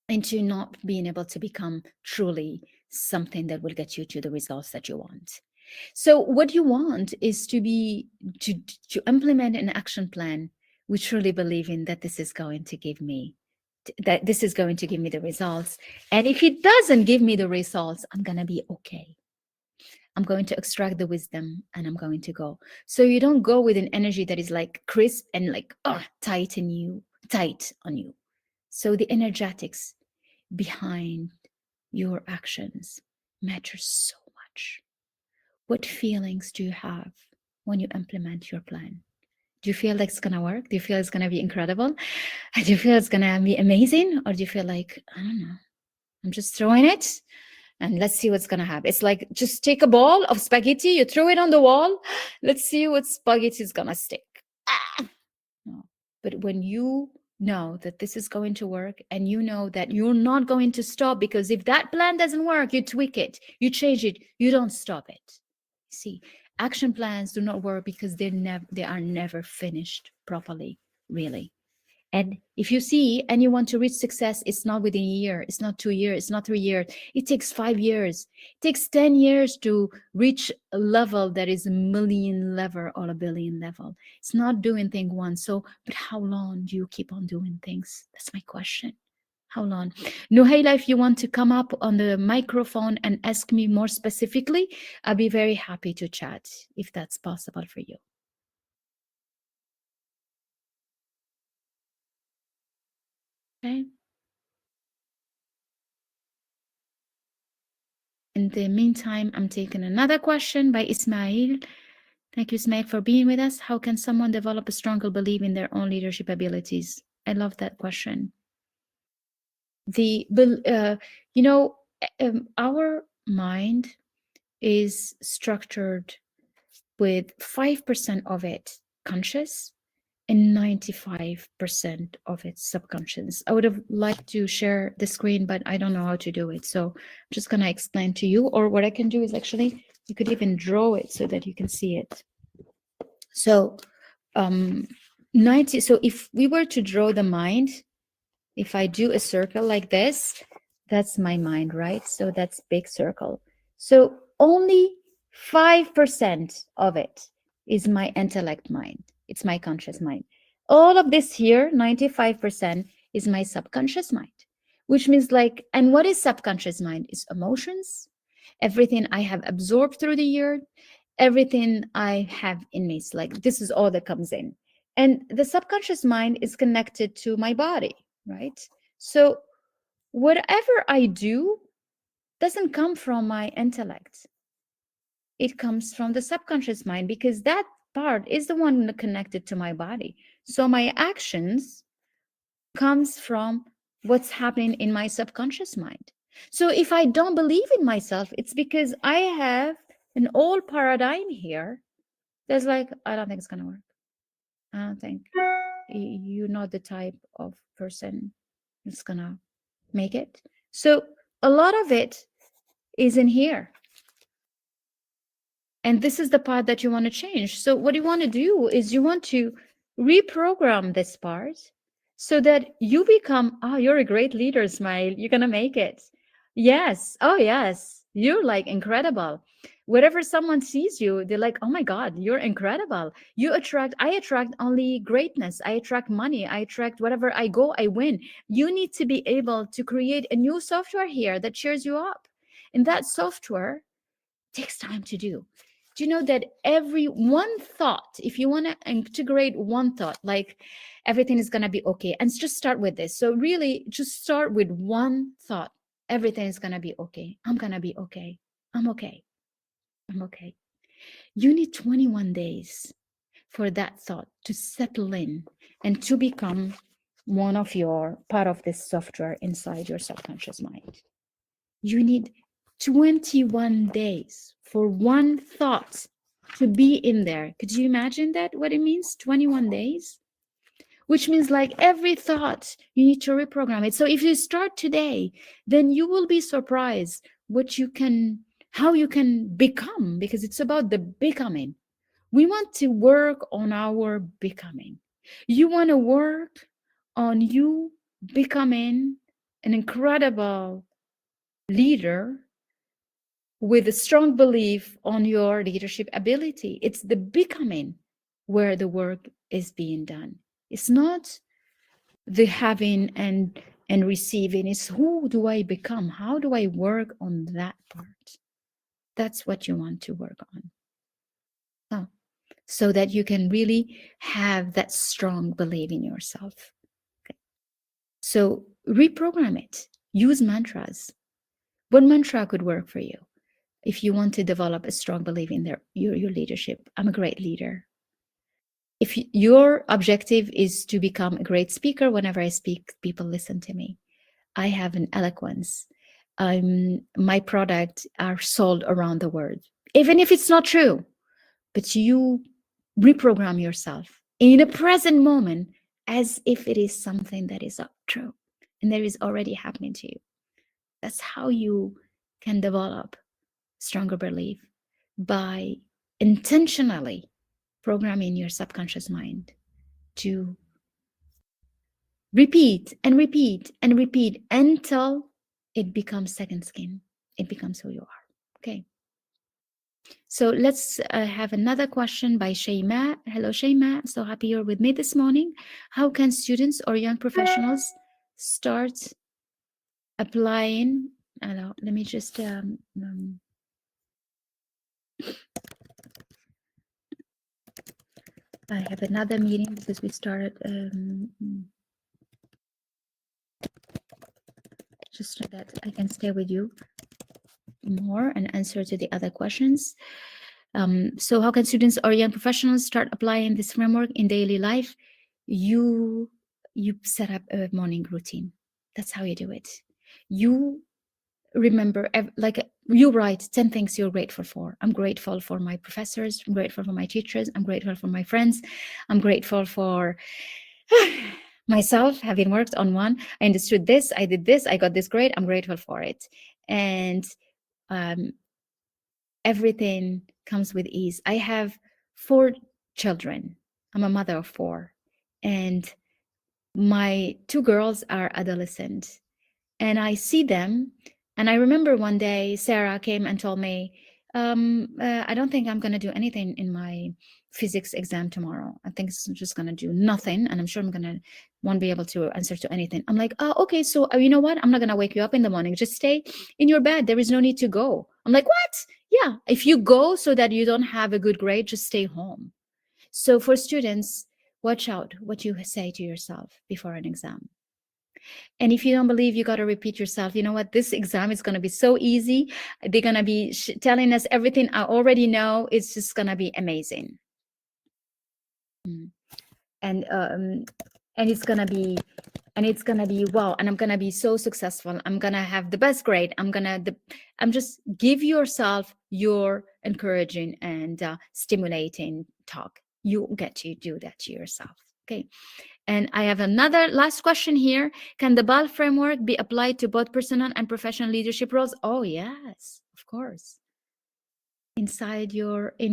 into not being able to become truly something that will get you to the results that you want. So what you want is to implement an action plan. We truly believe in that this is going to give me the results. And if it doesn't give me the results, I'm going to be okay. I'm going to extract the wisdom and I'm going to go. So you don't go with an energy that is like crisp and like tight on you. So the energetics behind your actions matters so much. What feelings do you have when you implement your plan? Do you feel like it's going to work? Do you feel it's going to be incredible? Do you feel it's going to be amazing? Or do you feel like, I don't know, I'm just throwing it and let's see what's going to happen? It's like, just take a ball of spaghetti, you throw it on the wall. Let's see what spaghetti is going to stick. No. But when you know that this is going to work and you know that you're not going to stop, because if that plan doesn't work, you tweak it, you change it, you don't stop it. See, action plans do not work because they are never finished properly, really. And if you see and you want to reach success, it's not within a year, it's not 2 years, it's not 3 years. It takes 5 years. It takes 10 years to reach a level that is a million level or a billion level. It's not doing thing once. So, but how long do you keep on doing things? That's my question. How long? Nuhaila, if you want to come up on the microphone and ask me more specifically, I'll be very happy to chat if that's possible for you. Okay. In the meantime, I'm taking another question by Ismail. Thank you, Ismail, for being with us. How can someone develop a stronger belief in their own leadership abilities? I love that question. Our mind is structured with 5% of it conscious and 95% of it subconscious. I would have liked to share the screen, but I don't know how to do it. So I'm just going to explain to you, or what I can do is actually, you could even draw it so that you can see it. So so if we were to draw the mind, if I do a circle like this, that's my mind, right? So that's big circle. So only 5% of it is my intellect mind. It's my conscious mind. All of this here, 95%, is my subconscious mind, which means like, and what is subconscious mind? It's emotions, everything I have absorbed through the year, everything I have in me. It's like, this is all that comes in. And the subconscious mind is connected to my body, right? So whatever I do doesn't come from my intellect. It comes from the subconscious mind, because that part is the one connected to my body. So my actions comes from what's happening in my subconscious mind. So if I don't believe in myself, it's because I have an old paradigm here. There's like, I don't think it's gonna work. I don't think you're not the type of person that's gonna make it. So a lot of it is in here. And this is the part that you want to change. So what you want to do is you want to reprogram this part so that you become, oh, you're a great leader, Ismail. You're going to make it. Yes. Oh, yes. You're like incredible. Wherever someone sees you, they're like, oh my God, you're incredible. I attract only greatness. I attract money. I attract whatever I go, I win. You need to be able to create a new software here that cheers you up. And that software takes time to do. Do you know that every one thought, if you want to integrate one thought, like everything is going to be okay, and just start with this. So really just start with one thought. Everything is going to be okay. I'm going to be okay. I'm okay. I'm okay. You need 21 days for that thought to settle in and to become one of your part of this software inside your subconscious mind. You need 21 days for one thought to be in there. Could you imagine that? What it means? 21 days? Which means like every thought, you need to reprogram it. So if you start today, then you will be surprised how you can become, because it's about the becoming. We want to work on our becoming. You want to work on you becoming an incredible leader with a strong belief on your leadership ability. It's the becoming where the work is being done. It's not the having and receiving. It's who do I become? How do I work on that part? That's what you want to work on. So that you can really have that strong belief in yourself. Okay. So reprogram it. Use mantras. What mantra could work for you? If you want to develop a strong belief in your leadership, I'm a great leader. If your objective is to become a great speaker, whenever I speak, people listen to me. I have an eloquence. My products are sold around the world, even if it's not true. But you reprogram yourself in a present moment as if it is something that is true and that is already happening to you. That's how you can develop stronger belief, by intentionally programming your subconscious mind to repeat and repeat and repeat until it becomes second skin. It becomes who you are. Okay. So let's have another question by Shayma. Hello, Shayma. I'm so happy you're with me this morning. How can students or young professionals start applying? Let me just I have another meeting because we started just so that I can stay with you more and answer to the other questions. So how can students or young professionals start applying this framework in daily life? You set up a morning routine. That's how you do it. You remember, like you write 10 things you're grateful for. I'm grateful for my professors. I'm grateful for my teachers. I'm grateful for my friends. I'm grateful for myself, having worked on one. I understood this. I did this. I got this grade. I'm grateful for it. And everything comes with ease. I have 4 children. I'm a mother of 4. And my 2 girls are adolescent. And I see them. And I remember one day, Sarah came and told me, I don't think I'm going to do anything in my physics exam tomorrow. I think I'm just going to do nothing. And I'm sure won't be able to answer to anything. I'm like, oh, okay. So you know what? I'm not going to wake you up in the morning. Just stay in your bed. There is no need to go. I'm like, what? Yeah. If you go so that you don't have a good grade, just stay home. So for students, watch out what you say to yourself before an exam. And if you don't believe, you got to repeat yourself. You know what? This exam is going to be so easy. They're going to be telling us everything I already know. It's just going to be amazing. And it's going to be wow. And I'm going to be so successful. I'm going to have the best grade. I'm just give yourself your encouraging and stimulating talk. You get to do that to yourself. Okay. And I have another last question here. Can the BAL framework be applied to both personal and professional leadership roles? Oh, yes, of course. In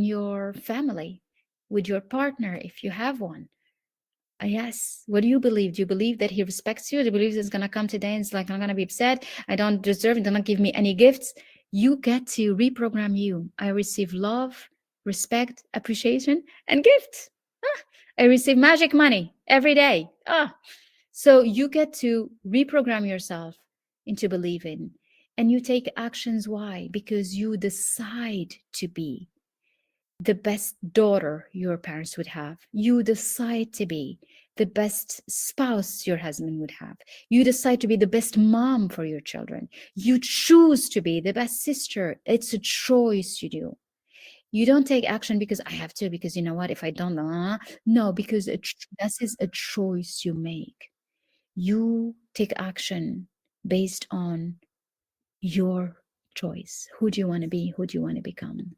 your family, with your partner, if you have one. Yes. What do you believe? Do you believe that he respects you? Do you believe he's going to come today and it's like, I'm going to be upset. I don't deserve it. Do not give me any gifts. You get to reprogram you. I receive love, respect, appreciation, and gifts. I receive magic money every day. So you get to reprogram yourself into believing, and you take actions. Why? Because you decide to be the best daughter your parents would have. You decide to be the best spouse your husband would have. You decide to be the best mom for your children. You choose to be the best sister. It's a choice you do. You don't take action because I have to, because you know what, if I don't, no, because this is a choice you make. You take action based on your choice. Who do you want to be? Who do you want to become?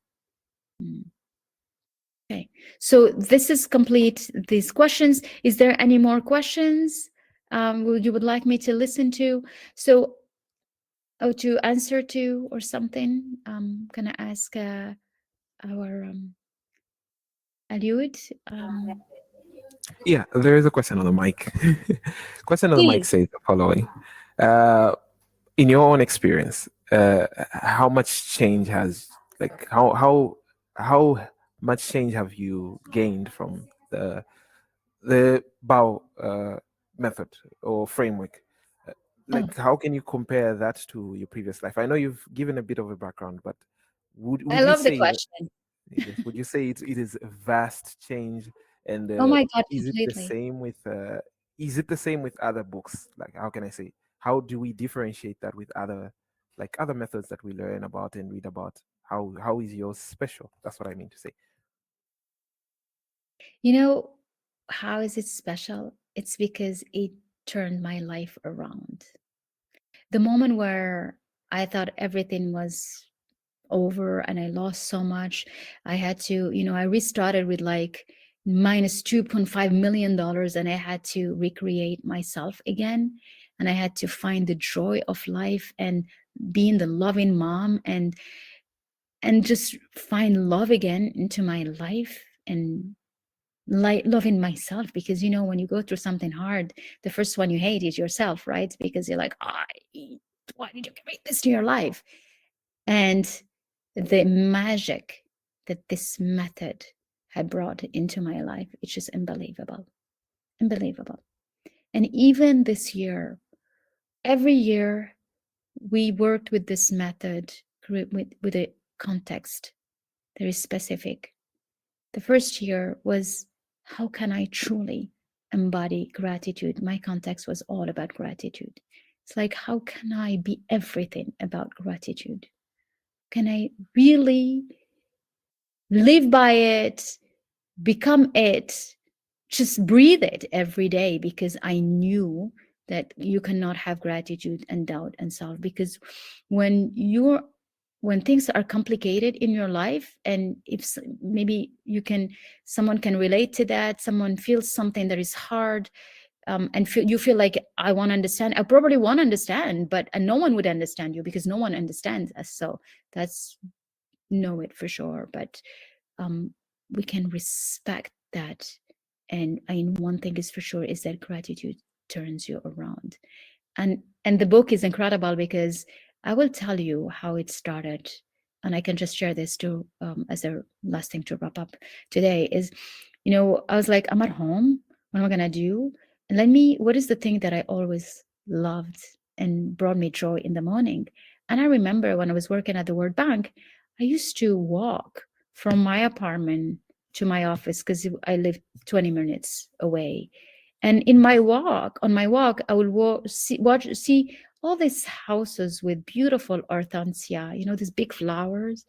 Okay, so this is complete these questions. Is there any more questions you would like me to listen to? So, to answer to or something? Can I ask our Aliud? Yeah, there is a question on the mic. Question on the mic Please. says the following. In your own experience, how much change has, like, how much change have you gained from the Bao method or framework? Like, how can you compare that to your previous life? I know you've given a bit of a background, but I would you love the say that, question. yes, would you say it is a vast change? And Oh my God, is it the completely. same with other books? Like, how can I say? How do we differentiate that with other methods that we learn about and read about? How is yours special? That's what I mean to say. You know, how is it special? It's because it turned my life around. The moment where I thought everything was over and I lost so much, I had to, I restarted with like minus $2.5 million, and I had to recreate myself again. And I had to find the joy of life and being the loving mom and just find love again into my life and loving myself. Because when you go through something hard, the first one you hate is yourself, right? Because you're like, why did you bring this to your life? And the magic that this method had brought into my life, it's just unbelievable. And even this year, every year we worked with this method with a context that is specific. The first year was, how can I truly embody gratitude? My context was all about gratitude. It's like, how can I be everything about gratitude? Can I really live by it, become it, just breathe it every day? Because I knew that you cannot have gratitude and doubt and self. Because when things are complicated in your life, and if maybe someone can relate to that, someone feels something that is hard, and you feel like, I want to understand, I probably want to understand, but no one would understand you because no one understands us. So that's, know it for sure. But we can respect that. And one thing is for sure, is that gratitude turns you around. And the book is incredible, because I will tell you how it started. And I can just share this too, as a last thing to wrap up today is, I was like, I'm at home. What am I going to do? And what is the thing that I always loved and brought me joy in the morning? And I remember when I was working at the World Bank, I used to walk from my apartment to my office, because I lived 20 minutes away. And on my walk, I would see all these houses with beautiful hortensia, these big flowers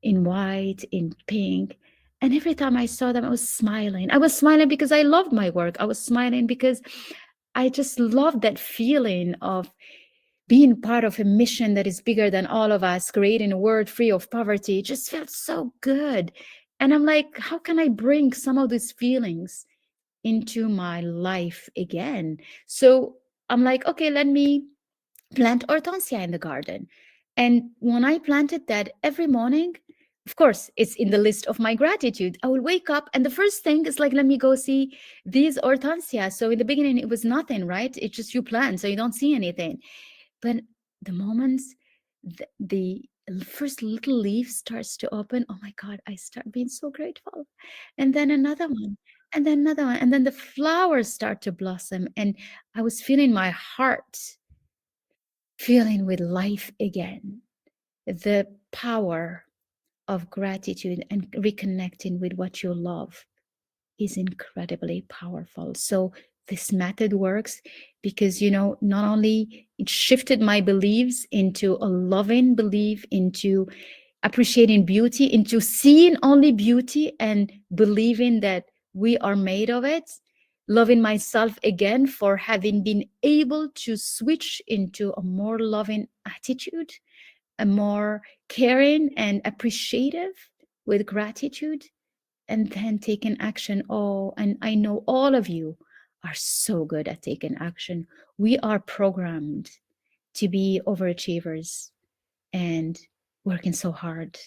in white, in pink. And every time I saw them, I was smiling. I was smiling because I loved my work. I was smiling because I just loved that feeling of being part of a mission that is bigger than all of us, creating a world free of poverty. It just felt so good. And I'm like, how can I bring some of these feelings into my life again? So I'm like, okay, let me plant hortensia in the garden. And when I planted that every morning, of course, it's in the list of my gratitude. I will wake up, and the first thing is like, let me go see these hortensia. So in the beginning, it was nothing, right? It's just you plant, so you don't see anything. But the moments the first little leaf starts to open, oh my God, I start being so grateful. And then another one, and then another one, and then the flowers start to blossom. And I was feeling my heart feeling with life again. The power of gratitude and reconnecting with what you love is incredibly powerful. So this method works because, not only it shifted my beliefs into a loving belief, into appreciating beauty, into seeing only beauty and believing that we are made of it, loving myself again for having been able to switch into a more loving attitude, a more caring and appreciative with gratitude, and then taking action. Oh, and I know all of you are so good at taking action. We are programmed to be overachievers and working so hard.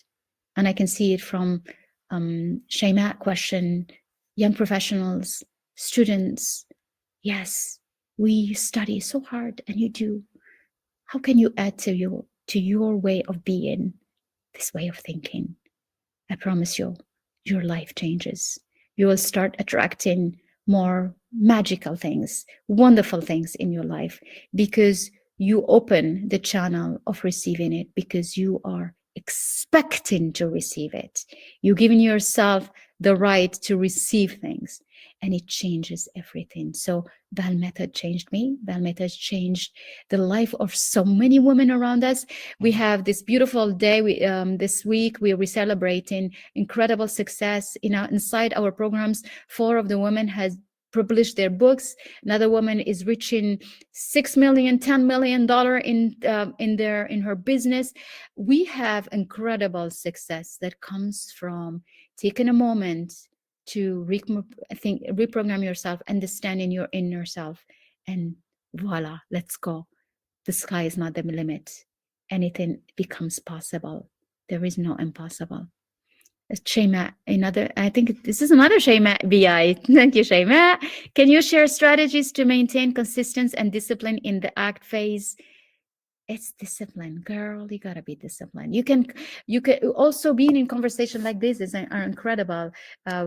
And I can see it from Shaymat question, young professionals, students. Yes, we study so hard, and you do. How can you add to your way of being, this way of thinking? I promise you, your life changes. You will start attracting more magical things, wonderful things in your life, because you open the channel of receiving it, because you are expecting to receive it. You're giving yourself the right to receive things, and it changes everything. So Bal Method changed me. Bal Method changed the life of so many women around us. We have this beautiful day. This week we're celebrating incredible success inside our programs. 4 of the women has published their books. Another woman is reaching $6 million, $10 million in her business. We have incredible success that comes from taking a moment to reprogram yourself, understanding your inner self, and voila, let's go. The sky is not the limit. Anything becomes possible. There is no impossible. Shayma, I think this is another Shayma BI. Thank you, Shayma. Can you share strategies to maintain consistency and discipline in the act phase? It's discipline, girl. You gotta be disciplined. You can also, being in conversation like this are incredible.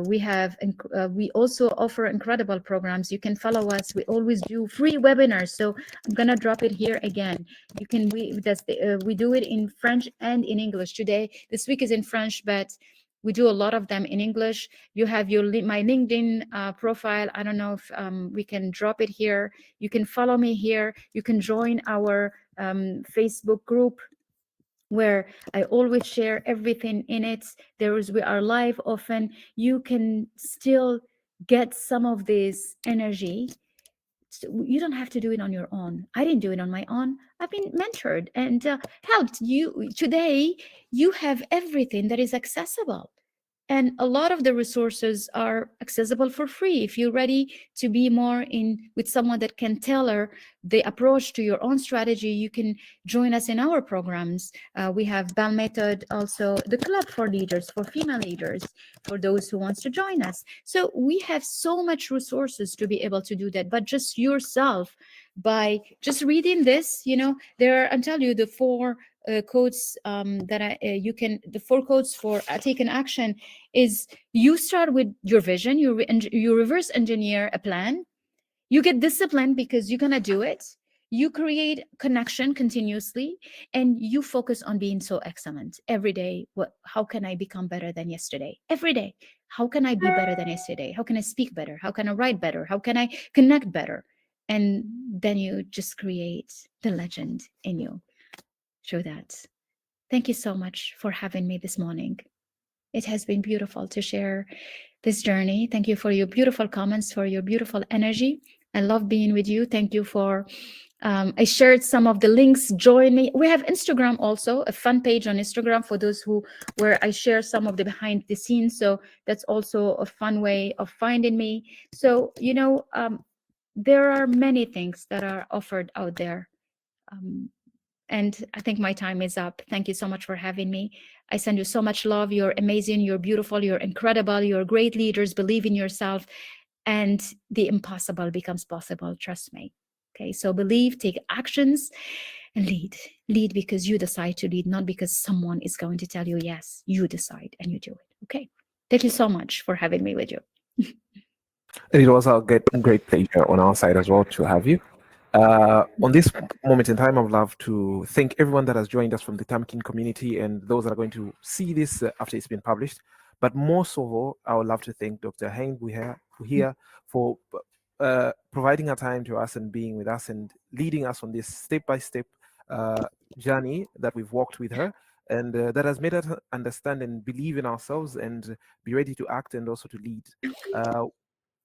We also offer incredible programs. You can follow us. We always do free webinars. So I'm gonna drop it here again. We do it in French and in English today. This week is in French, but we do a lot of them in English. You have my LinkedIn profile. I don't know if we can drop it here. You can follow me here. You can join our Facebook group, where I always share everything in it. We are live often. You can still get some of this energy. So you don't have to do it on your own. I didn't do it on my own. I've been mentored and helped you. Today, you have everything that is accessible. And a lot of the resources are accessible for free. If you're ready to be more with someone that can tailor the approach to your own strategy, you can join us in our programs. We have Bal Method, also the club for leaders, for female leaders, for those who wants to join us. So we have so much resources to be able to do that. But just yourself, by just reading this, I'm telling you, the 4 codes the 4 codes for taking action is: you start with your vision, you reverse engineer a plan, you get disciplined because you're gonna do it, you create connection continuously, and you focus on being so excellent every day. How can I become better than yesterday? Every day, how can I be better than yesterday? How can I speak better? How can I write better? How can I connect better? And then you just create the legend in you. Show that. Thank you so much for having me this morning. It has been beautiful to share this journey. Thank you for your beautiful comments, for your beautiful energy. I love being with you. Thank you for I shared some of the links. Join me. We have Instagram also, a fun page on Instagram for those who where I share some of the behind the scenes. So that's also a fun way of finding me. So there are many things that are offered out there. Um, and I think my time is up. Thank you so much for having me. I send you so much love. You're amazing. You're beautiful. You're incredible. You're great leaders. Believe in yourself, and the impossible becomes possible. Trust me. Okay, so believe, take actions, and lead. Lead because you decide to lead, not because someone is going to tell you yes. You decide and you do it. Okay. Thank you so much for having me with you. It was a great pleasure on our side as well to have you. On this moment in time, I would love to thank everyone that has joined us from the Tamkin community and those that are going to see this after it's been published. But most of all, I would love to thank Dr. Hynd Bouhia for providing her time to us and being with us and leading us on this step-by-step journey that we've walked with her, and that has made us understand and believe in ourselves and be ready to act and also to lead.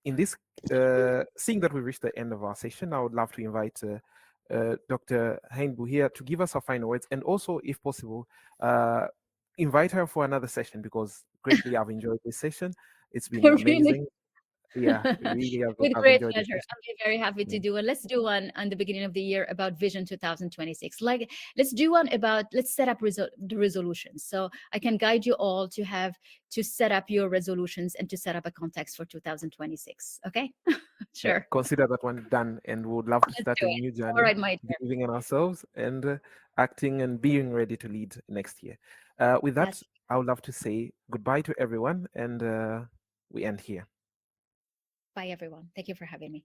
In this, seeing that we've reached the end of our session, I would love to invite Dr. Hynd Bouhia to give us her final words, and also, if possible, invite her for another session, because greatly I've enjoyed this session. It's been Really? amazing. Yeah, really, With I've great enjoyed this pleasure. session. I'll be very happy to Yeah. do one. Let's do one on the beginning of the year about Vision 2026. Like, let's do one about, let's set up the resolutions. So I can guide you all to have to set up your resolutions and to set up a context for 2026. Okay? Yeah, Sure. consider that one done, and we would love to Let's start do a it. new All journey, right, my dear. believing in ourselves and acting and being ready to lead next year. With that, Yes. I would love to say goodbye to everyone, and we end here. Bye, everyone. Thank you for having me.